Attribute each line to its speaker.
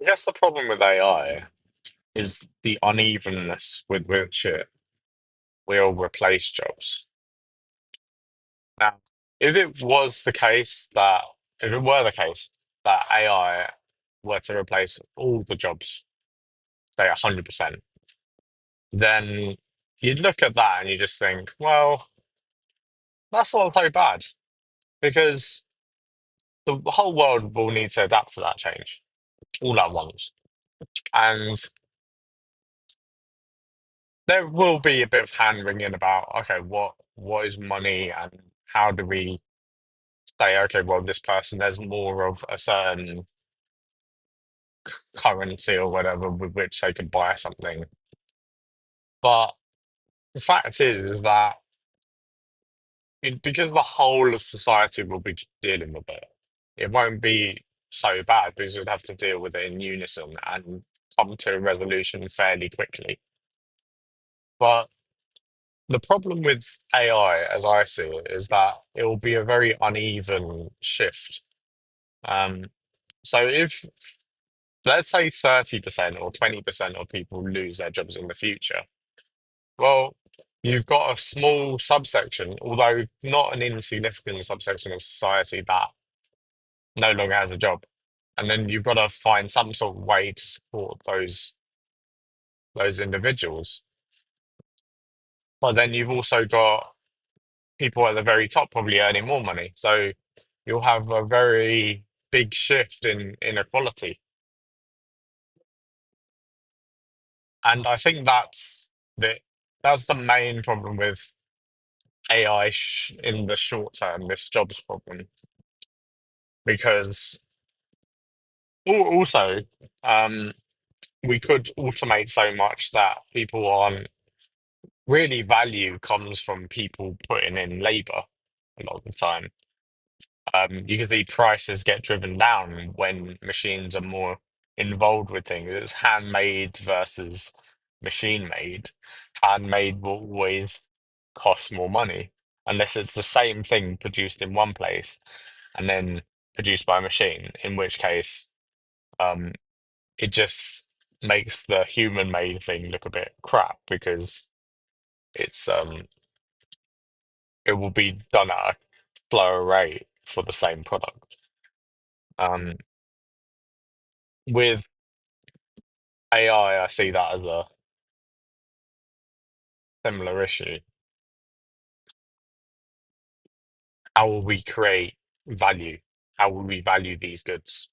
Speaker 1: I guess the problem with AI is the unevenness with which it will replace jobs. Now, if it was the case that, if it were the case that AI were to replace all the jobs, say 100%, then you'd look at that and you just think, well, that's not so bad because the whole world will need to adapt to that change all at once. And there will be a bit of hand wringing about, okay, what is money and how do we say, okay, well, this person, there's more of a certain currency or whatever with which they can buy something. But the fact is that because the whole of society will be dealing with it, it won't be so bad because we'd have to deal with it in unison and come to a resolution fairly quickly. But the problem with AI, as I see it, is that it will be a very uneven shift. Um, so if let's say 30% or 20% of people lose their jobs in the future, well, you've got a small subsection, although not an insignificant subsection of society that no longer has a job. And then you've got to find some sort of way to support those individuals. But then you've also got people at the very top probably earning more money. So you'll have a very big shift in inequality. And I think that's the main problem with AI in the short term, this jobs problem. Because also, um, we could automate so much that people aren't really value comes from people putting in labor a lot of the time. You can see prices get driven down when machines are more involved with things. It's handmade versus machine made. Handmade will always cost more money unless it's the same thing produced in one place and then produced by a machine, in which case um, it just makes the human made thing look a bit crap because it's it will be done at a slower rate for the same product. Um, with AI, I see that as a similar issue. How will we create value? How will we value these goods?